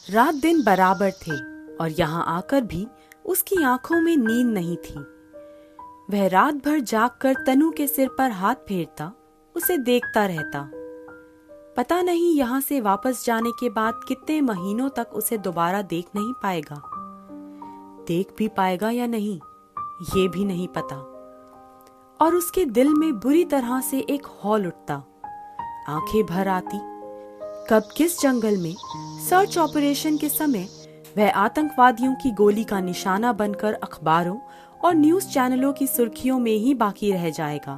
रात दिन बराबर थे और यहाँ आकर भी उसकी आंखों में नींद नहीं थी। वह रात भर जागकर तनु के सिर पर हाथ फेरता, उसे देखता रहता। पता नहीं यहाँ से वापस जाने के बाद कितने महीनों तक उसे दोबारा देख नहीं पाएगा। देख भी पाएगा या नहीं, ये भी नहीं पता। और उसके दिल में बुरी तरह से एक हौल उठता, आंखें भर आती। कब किस जंगल में सर्च ऑपरेशन के समय वह आतंकवादियों की गोली का निशाना बनकर अखबारों और न्यूज चैनलों की सुर्खियों में ही बाकी रह जाएगा।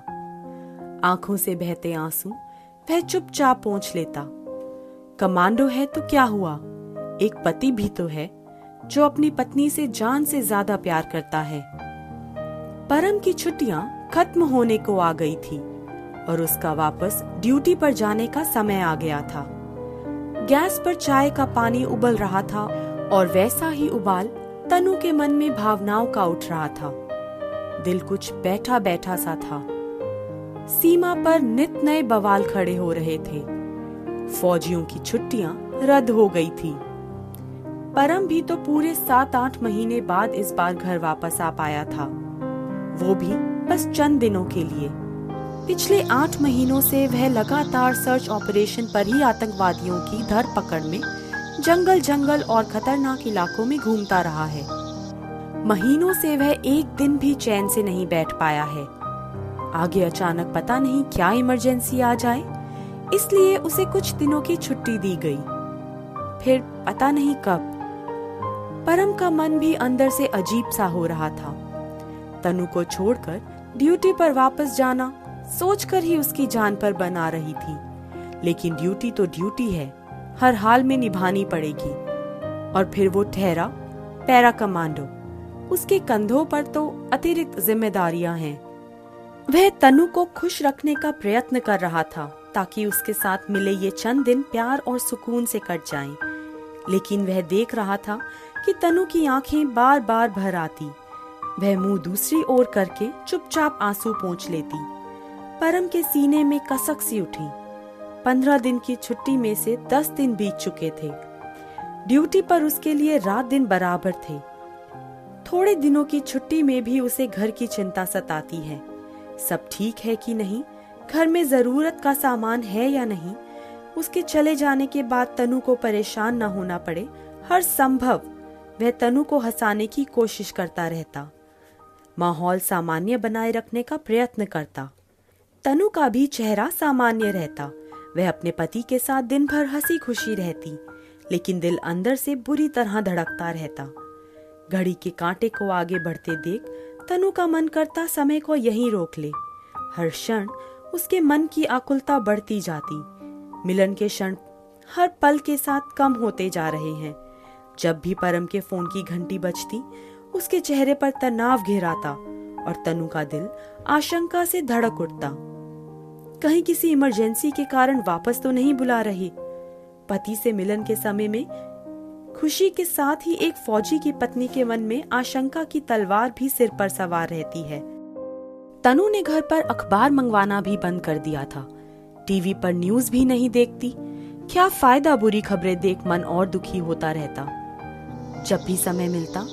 आंखों से बहते आंसू वह चुपचाप पोंछ लेता। कमांडो है तो क्या हुआ, एक पति भी तो है जो अपनी पत्नी से जान से ज्यादा प्यार करता है। परम की छुट्टियां खत्म होने को आ गई थी और उसका वापस ड्यूटी पर जाने का समय आ गया था। गैस पर चाय का पानी उबल रहा था और वैसा ही उबाल तनु के मन में भावनाओं का उठ रहा था। दिल कुछ बैठा बैठा सा था। सीमा पर नित नए बवाल खड़े हो रहे थे। फौजियों की छुट्टियां रद्द हो गई थी। परम भी तो पूरे 7-8 महीने बाद इस बार घर वापस आ पाया था, वो भी बस चंद दिनों के लिए। पिछले 8 महीनों से वह लगातार सर्च ऑपरेशन पर ही आतंकवादियों की धरपकड़ में जंगल और खतरनाक इलाकों में घूमता रहा है। महीनों से वह एक दिन भी चैन से नहीं बैठ पाया है। आगे अचानक पता नहीं क्या इमरजेंसी आ जाए, इसलिए उसे कुछ दिनों की छुट्टी दी गई। फिर पता नहीं कब। परम का मन भी अंदर से अजीब सा हो रहा था। तनु को छोड़कर ड्यूटी पर वापस जाना सोचकर ही उसकी जान पर बन आ रही थी। लेकिन ड्यूटी तो ड्यूटी है, हर हाल में निभानी पड़ेगी। और फिर वो ठहरा पैरा कमांडो, उसके कंधों पर तो अतिरिक्त जिम्मेदारियां हैं। वह तनु को खुश रखने का प्रयत्न कर रहा था ताकि उसके साथ मिले ये चंद दिन प्यार और सुकून से कट जाएं। लेकिन वह देख रहा था कि तनु की आंखें बार बार भर आती। वह मुंह दूसरी ओर करके चुपचाप आंसू पोंछ लेती। परम के सीने में कसक सी उठी। 15 दिन की छुट्टी में से 10 दिन बीत चुके थे। ड्यूटी पर उसके लिए रात दिन बराबर थे। थोड़े दिनों की छुट्टी में भी उसे घर की चिंता सताती है। सब ठीक है कि नहीं, घर में जरूरत का सामान है या नहीं, उसके चले जाने के बाद तनु को परेशान न होना पड़े, हर संभव वह तनु को हंसाने की कोशिश करता रहता। माहौल सामान्य बनाए रखने का प्रयत्न करता। तनु का भी चेहरा सामान्य रहता। वह अपने पति के साथ दिन भर हंसी खुशी रहती, लेकिन दिल अंदर से बुरी तरह धड़कता रहता। घड़ी के कांटे को आगे बढ़ते देख तनु का मन करता समय को यहीं रोक ले। हर क्षण उसके मन की आकुलता बढ़ती जाती। मिलन के क्षण हर पल के साथ कम होते जा रहे हैं। जब भी परम के फोन की घंटी बजती, उसके चेहरे पर तनाव घेराता और तनु का दिल आशंका से धड़क उठता। कहीं किसी इमरजेंसी के कारण वापस तो नहीं बुला रही। पति से मिलन के समय में खुशी के साथ ही एक फौजी की पत्नी के मन में आशंका की तलवार भी सिर पर सवार रहती है। तनु ने घर पर अखबार मंगवाना भी बंद कर दिया था। टीवी पर न्यूज भी नहीं देखती। क्या फायदा बुरी खबरें देख मन और दुखी होता रहता। जब भी समय मिलता,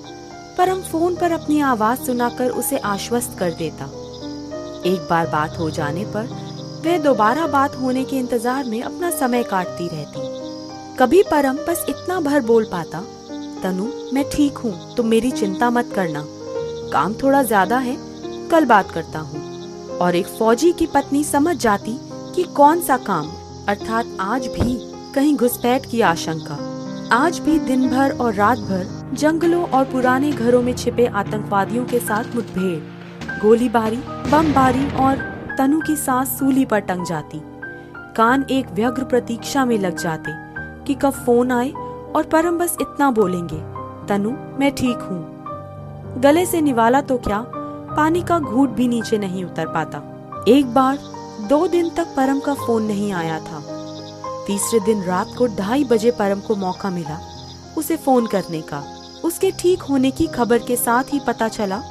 परम फोन पर अपनी आवाज सुनाकर उसे आश्वस्त कर देता। एक बार बात हो जाने पर वह दोबारा बात होने के इंतजार में अपना समय काटती रहती। कभी परम बस इतना भर बोल पाता, तनु मैं ठीक हूँ, तुम मेरी चिंता मत करना, काम थोड़ा ज्यादा है, कल बात करता हूँ। और एक फौजी की पत्नी समझ जाती कि कौन सा काम, अर्थात आज भी कहीं घुसपैठ की आशंका। आज भी दिन भर और रात भर जंगलों और पुराने घरों में छिपे आतंकवादियों के साथ मुठभेड़, गोलीबारी, बमबारी और तनु की सांस सूली पर टंग जाती। कान एक व्यग्र प्रतीक्षा में लग जाते कि कब फोन आए और परम बस इतना बोलेंगे, तनु मैं ठीक हूँ। गले से निवाला तो क्या, पानी का घूंट भी नीचे नहीं उतर पाता। एक बार 2 दिन तक परम का फोन नहीं आया था। तीसरे दिन रात को 2:30 बजे परम को मौका मिला उसे फोन करने का। उसके ठीक होने की खबर के साथ ही पता चला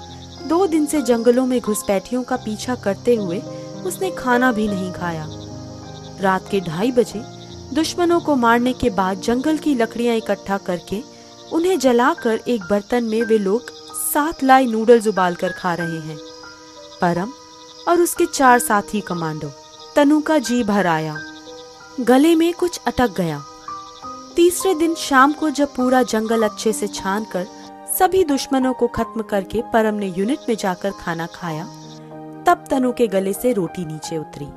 2 दिन से जंगलों में घुसपैठियों का पीछा करते हुए उसने खाना भी नहीं खाया। रात के 2:30 बजे दुश्मनों को मारने के बाद जंगल की लकड़ियां इकट्ठा करके उन्हें जलाकर एक बर्तन में वे लोग 7 लाई नूडल्स उबालकर खा रहे हैं। परम और उसके 4 साथी कमांडो। तनु का जी भर आया, गले में कुछ अटक गया। तीसरे दिन शाम को जब पूरा जंगल अच्छे से छान कर सभी दुश्मनों को खत्म करके परम ने यूनिट में जाकर खाना खाया, तब तनु के गले से रोटी नीचे उतरी।